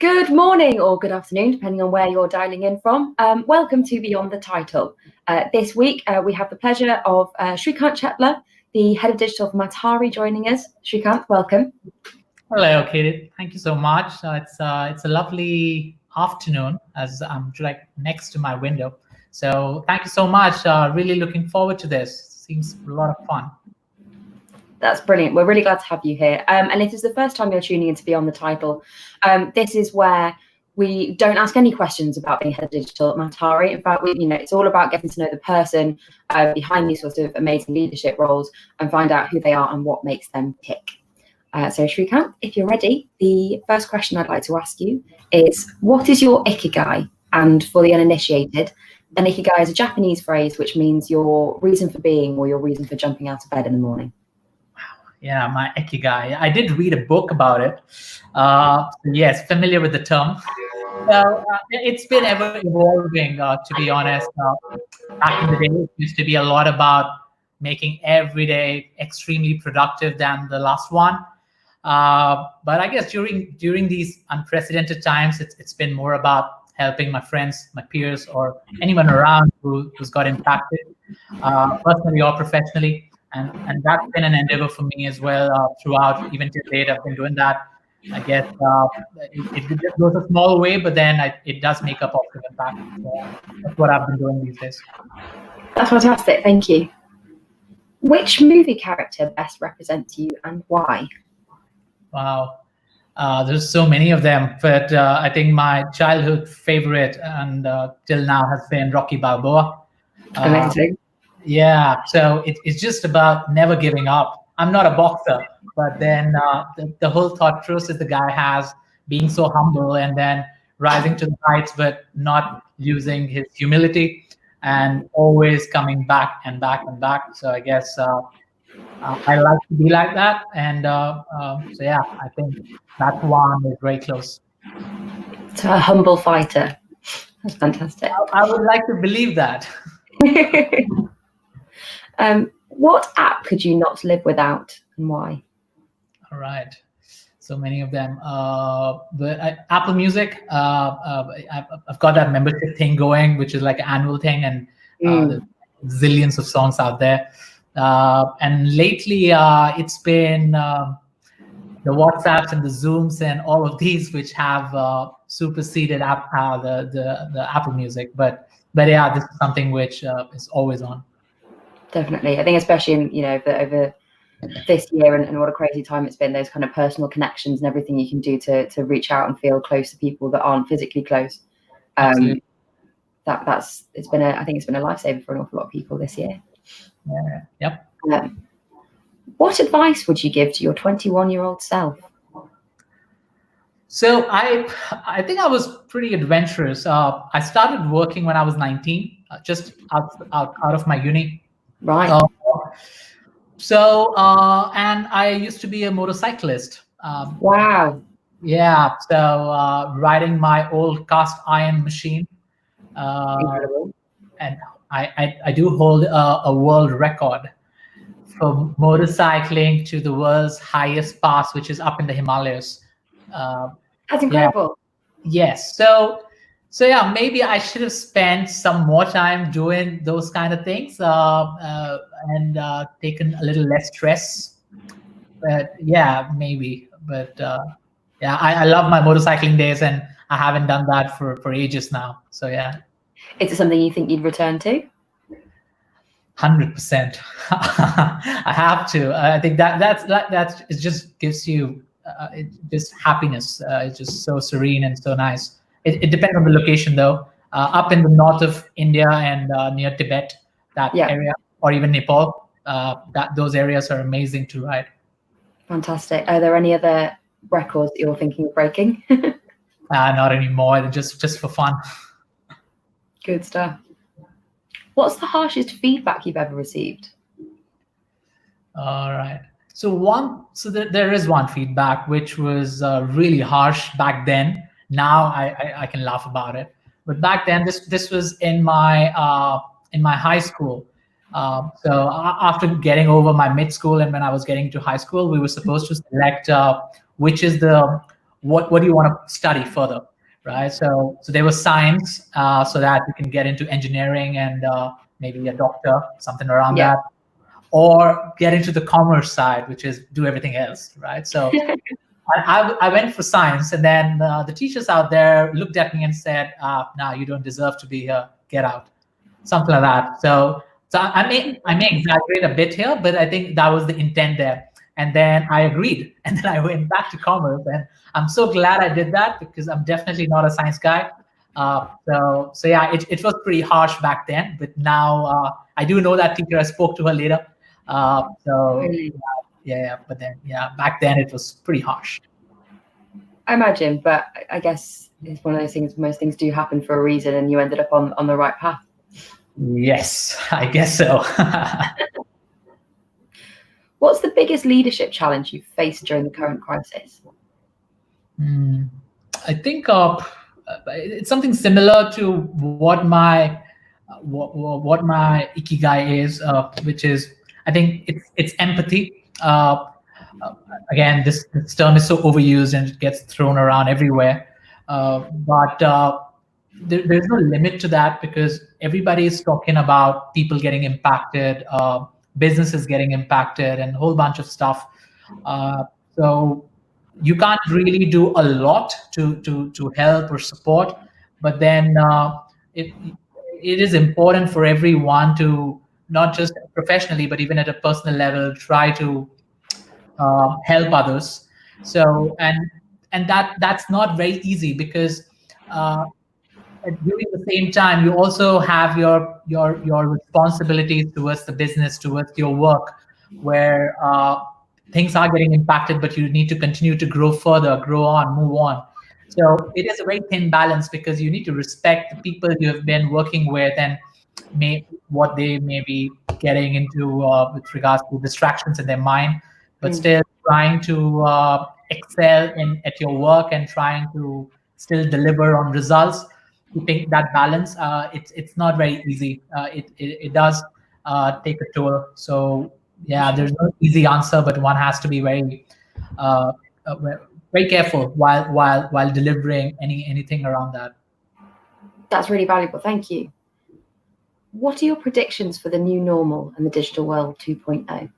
Good morning or good afternoon, depending on where you're dialing in from. Welcome to Beyond the Title. This week, we have the pleasure of Sreekanth Chetlur, the head of digital for Matahari, joining us. Sreekanth, welcome. Hello, Katie. Thank you so much. It's a lovely afternoon as I'm like next to my window. So thank you so much. Really looking forward to this. Seems a lot of fun. That's brilliant. We're really glad to have you here. And if it's the first time you're tuning in to Beyond the Title, this is where we don't ask any questions about being head of digital at Matahari. In fact, it's all about getting to know the person behind these sorts of amazing leadership roles and find out who they are and what makes them tick. So Sreekanth, if you're ready, the first question I'd like to ask you is, what is your Ikigai? And for the uninitiated, an Ikigai is a Japanese phrase which means your reason for being or your reason for jumping out of bed in the morning. Yeah, my Ikigai. I did read a book about it. Yes, familiar with the term. So it's been ever evolving, to be honest. Back in the day, it used to be a lot about making every day extremely productive than the last one. But I guess during these unprecedented times, it's been more about helping my friends, my peers, or anyone around who's got impacted, personally or professionally. And that's been an endeavor for me as well throughout, even till date. I've been doing that. I guess it just goes a small way, but then it does make a positive impact. So that's what I've been doing these days. That's fantastic. Thank you. Which movie character best represents you and why? Wow. There's so many of them, but I think my childhood favorite and till now has been Rocky Balboa. Amazing. Yeah, so it's just about never giving up. I'm not a boxer, but then the whole thought process the guy has, being so humble and then rising to the heights, but not losing his humility and always coming back and back and back. So I guess I like to be like that. And so yeah, I think that one is very close. So a humble fighter. That's fantastic. I would like to believe that. What app could you not live without and why? All right. So many of them. But Apple Music, I've got that membership thing going, which is like an annual thing, and there's zillions of songs out there. And lately, it's been the WhatsApps and the Zooms and all of these, which have superseded the Apple Music. But yeah, this is something which is always on. Definitely. I think especially in, over this year and what a crazy time it's been, those kind of personal connections and everything you can do to reach out and feel close to people that aren't physically close. I think it's been a lifesaver for an awful lot of people this year. Yeah. Yep. What advice would you give to your 21-year-old self? So I think I was pretty adventurous. I started working when I was 19, just out of my uni. Right. And I used to be a motorcyclist. Wow. Yeah. So riding my old cast iron machine. Incredible. And I do hold a world record for motorcycling to the world's highest pass, which is up in the Himalayas. That's incredible. Yeah. Yes. So yeah, maybe I should have spent some more time doing those kind of things and taken a little less stress. But yeah, maybe. But yeah, I love my motorcycling days, and I haven't done that for ages now. So yeah. Is it something you think you'd return to? 100%. I have to. I think that it just gives you just happiness. It's just so serene and so nice. It depends on the location, though. Up in the north of India and near Tibet, that area, or even Nepal, those areas are amazing to ride. Fantastic. Are there any other records that you're thinking of breaking? Not anymore. Just for fun. Good stuff. What's the harshest feedback you've ever received? All right. So there is one feedback which was really harsh back then. Now I can laugh about it, but back then this was in my high school. So after getting over my mid school and when I was getting to high school, we were supposed to select which is the what do you want to study further, right? So there was science, so that you can get into engineering and maybe a doctor, something around that, or get into the commerce side, which is do everything else, right? So I went for science, and then the teachers out there looked at me and said, "No, you don't deserve to be here. Get out," something like that. So I may exaggerate a bit here, but I think that was the intent there. And then I agreed, and then I went back to commerce, and I'm so glad I did that because I'm definitely not a science guy. So yeah, it was pretty harsh back then, but now I do know that teacher. I spoke to her later. So yeah, but then back then it was pretty harsh. I imagine, but I guess it's one of those things. Most things do happen for a reason, and you ended up on the right path. Yes, I guess so. What's the biggest leadership challenge you've faced during the current crisis? I think it's something similar to what my Ikigai is, which is, I think it's empathy. Again, this term is so overused and it gets thrown around everywhere. But there's no limit to that because everybody is talking about people getting impacted, businesses getting impacted, and a whole bunch of stuff. So you can't really do a lot to help or support, but then it is important for everyone to, not just professionally, but even at a personal level, try to help others. So and that's not very easy because during the same time you also have your responsibilities towards the business, towards your work, where things are getting impacted, but you need to continue to grow further, grow on, move on. So it is a very thin balance because you need to respect the people you have been working with and what they may be getting into with regards to distractions in their mind, but still trying to excel at your work and trying to still deliver on results. Keeping that balance, it's not very easy. It does take a toll. So yeah, there's no easy answer, but one has to be very very careful while delivering anything around that. That's really valuable. Thank you. What are your predictions for the new normal and the digital world 2.0?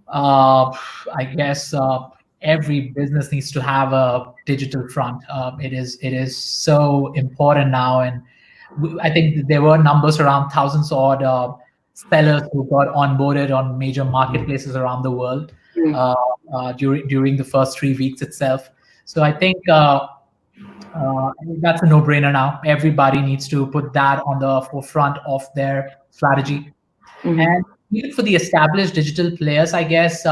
I guess every business needs to have a digital front. It is so important now, and I think there were numbers around thousands odd sellers who got onboarded on major marketplaces around the world during the first 3 weeks itself. So I think that's a no-brainer now. Everybody needs to put that on the forefront of their strategy. And even for the established digital players, I guess,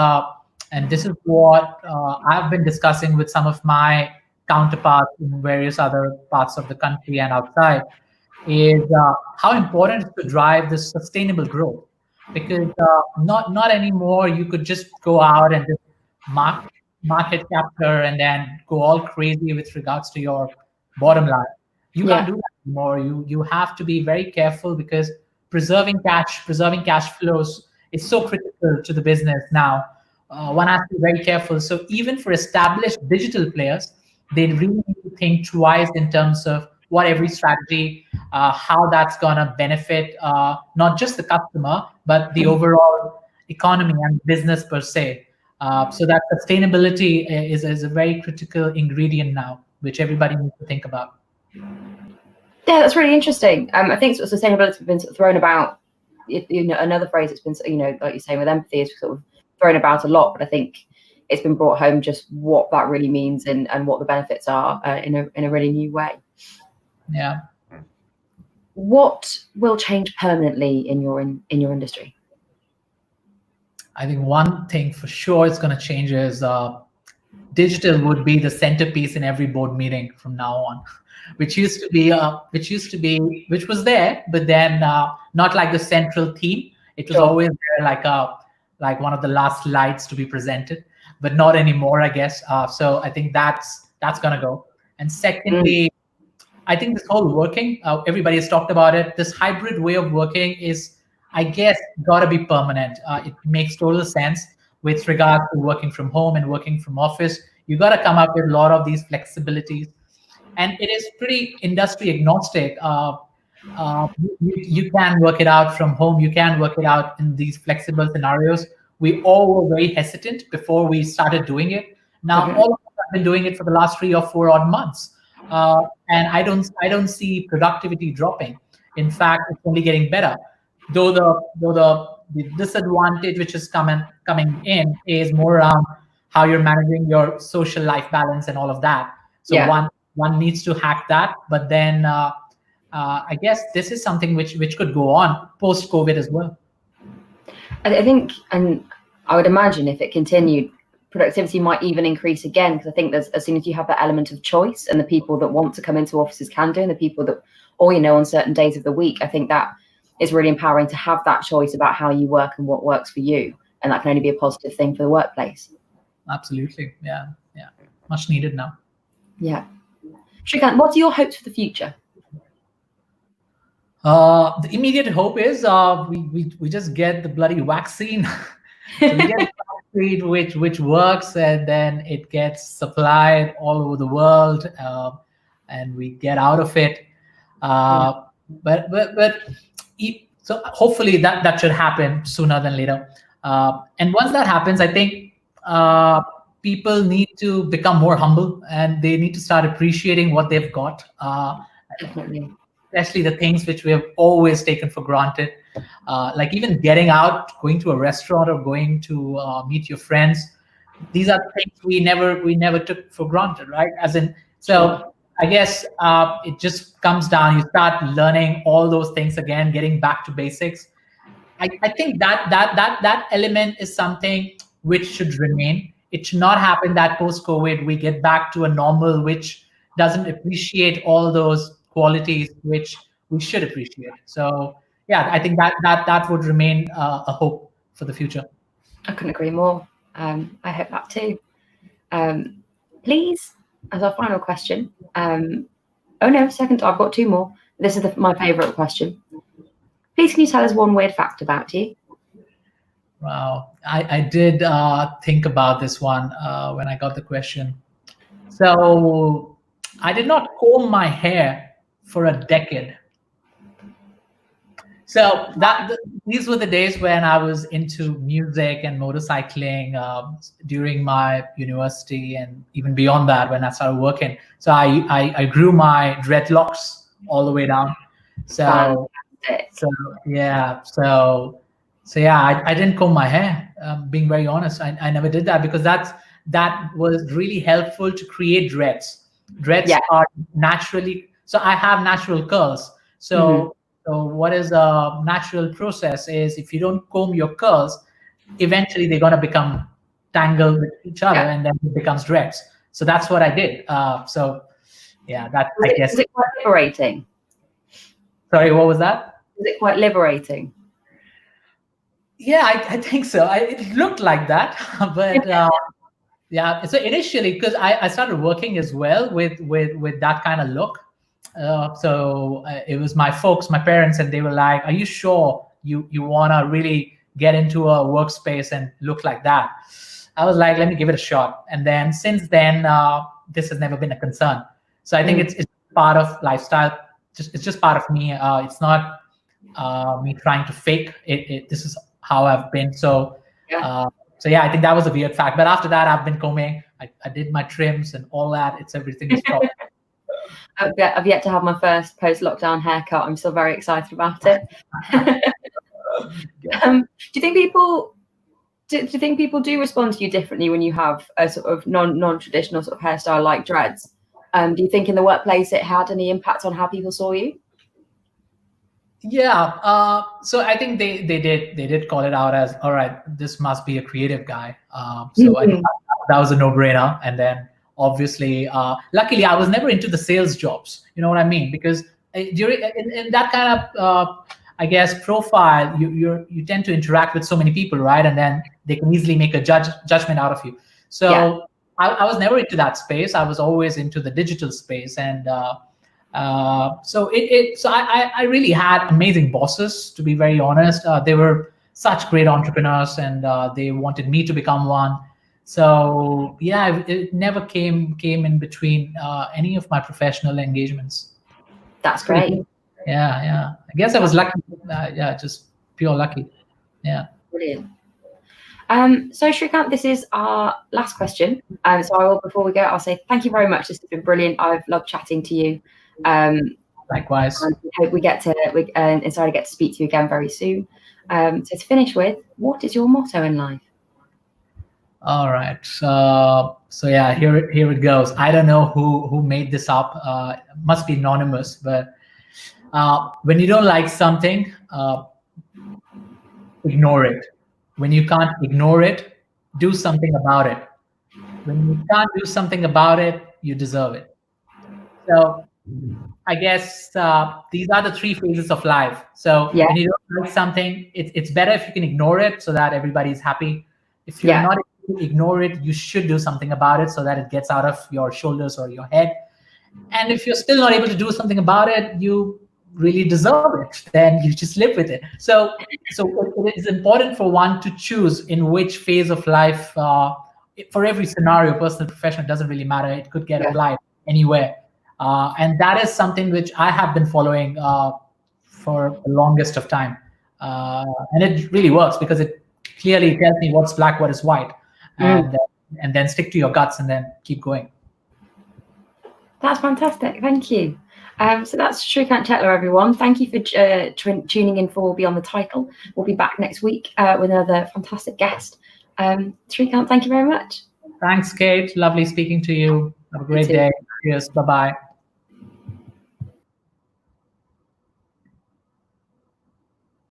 and this is what I've been discussing with some of my counterparts in various other parts of the country and outside, is how important it is to drive this sustainable growth. Because not anymore you could just go out and just market capture and then go all crazy with regards to your bottom line. You can't do that anymore. You have to be very careful because preserving cash flows is so critical to the business now. One has to be very careful. So even for established digital players, they really need to think twice in terms of what every strategy, how that's gonna benefit not just the customer, but the overall economy and business per se. So that sustainability is a very critical ingredient now, which everybody needs to think about. Yeah, that's really interesting. I think sort of sustainability has been sort of thrown about. Another phrase that's been, like you're saying with empathy, is sort of thrown about a lot, but I think it's been brought home just what that really means and what the benefits are in a really new way. Yeah. What will change permanently in your industry? I think one thing for sure it's going to change is digital would be the centerpiece in every board meeting from now on, which was there, but then not like the central theme. It was always there like one of the last slides to be presented, but not anymore, I guess. So I think that's going to go. And secondly, I think this whole working, everybody has talked about it. This hybrid way of working is, I guess, got to be permanent. It makes total sense with regard to working from home and working from office. You got to come up with a lot of these flexibilities, and it is pretty industry agnostic. You can work it out from home. You can work it out in these flexible scenarios. We all were very hesitant before we started doing it. Now all of us have been doing it for the last 3 or 4 odd months, and I don't see productivity dropping. In fact, it's only getting better. Though the disadvantage which is coming in is more around how you're managing your social life balance and all of that. So one needs to hack that, but then I guess this is something which could go on post COVID as well. I think, and I would imagine if it continued, productivity might even increase again, because I think there's, as soon as you have that element of choice and the people that want to come into offices can do, and the people that, or on certain days of the week, I think that is really empowering to have that choice about how you work and what works for you, and that can only be a positive thing for the workplace. Absolutely, yeah, much needed now. Yeah, Sreekanth, what are your hopes for the future? The immediate hope is we just get the bloody vaccine. So we get a vaccine which works, and then it gets supplied all over the world, and we get out of it. So hopefully that should happen sooner than later. And once that happens, I think people need to become more humble, and they need to start appreciating what they've got. Definitely. Especially the things which we have always taken for granted, like even getting out, going to a restaurant, or going to meet your friends. These are things we never took for granted, right? So I guess it just comes down. You start learning all those things again, getting back to basics. I think that element is something which should remain. It should not happen that post-COVID we get back to a normal which doesn't appreciate all those qualities which we should appreciate. So yeah, I think that would remain a hope for the future. I couldn't agree more. I hope that too. Please, as our final question. Oh no, second. I've got 2 more. This is my favourite question. Please, can you tell us one weird fact about you? Wow, I did think about this one when I got the question. So I did not comb my hair for a decade. So these were the days when I was into music and motorcycling during my university, and even beyond that when I started working. So I grew my dreadlocks all the way down. So yeah, I didn't comb my hair. Being very honest, I never did that, because that was really helpful to create dreads. Dreads are naturally. So I have natural curls. So what is a natural process is, if you don't comb your curls, eventually they're gonna become tangled with each other, and then it becomes dreads. So that's what I did. So yeah, I guess. Was it quite liberating? Sorry, what was that? Was it quite liberating? Yeah, I think so. It looked like that, but yeah. So initially, because I started working as well with that kind of look. So it was my parents, and they were like, "Are you sure you want to really get into a workspace and look like that?" I was like, "Let me give it a shot." And then since then, this has never been a concern. So I think it's part of lifestyle. It's just part of me. It's not me trying to fake it. This is how I've been. So yeah, I think that was a weird fact. But after that, I've been combing. I did my trims and all that. Everything is top. I've yet to have my first post-lockdown haircut. I'm still very excited about it. Do you think people do respond to you differently when you have a sort of non-traditional sort of hairstyle like dreads? Do you think in the workplace it had any impact on how people saw you? Yeah. So I think they did call it out as, all right, this must be a creative guy. So I think that was a no-brainer. And then obviously, luckily, I was never into the sales jobs. You know what I mean? Because during in that kind of I guess profile, you tend to interact with so many people, right? And then they can easily make a judgment out of you. So I was never into that space. I was always into the digital space, and so I really had amazing bosses, to be very honest. They were such great entrepreneurs, and they wanted me to become one. So yeah, it never came in between any of my professional engagements. That's great. Cool. Yeah. I guess I was lucky. Yeah, just pure lucky. Yeah. Brilliant. So Sreekanth, this is our last question. So before we go, I'll say thank you very much. This has been brilliant. I've loved chatting to you. Likewise. And we hope we get to speak to you again very soon. So to finish with, what is your motto in life? All right. So yeah, here it goes. I don't know who made this up. Must be anonymous. But when you don't like something, ignore it. When you can't ignore it, do something about it. When you can't do something about it, you deserve it. So I guess these are the 3 phases of life. So when you don't like something, it's better if you can ignore it so that everybody's happy. If you're not able to ignore it, you should do something about it so that it gets out of your shoulders or your head. And if you're still not able to do something about it, you really deserve it, then you just live with it. So it is important for one to choose in which phase of life, for every scenario, personal, professional, doesn't really matter. It could get applied anywhere. And that is something which I have been following for the longest of time. And it really works because it clearly tells me what's black, what is white. And then stick to your guts and then keep going. That's fantastic. Thank you. So that's Sreekanth Chetlur, everyone. Thank you for tuning in for Beyond the Title. We'll be back next week with another fantastic guest. Sreekanth, thank you very much. Thanks, Kate. Lovely speaking to you. Have a great day. Cheers. Bye-bye.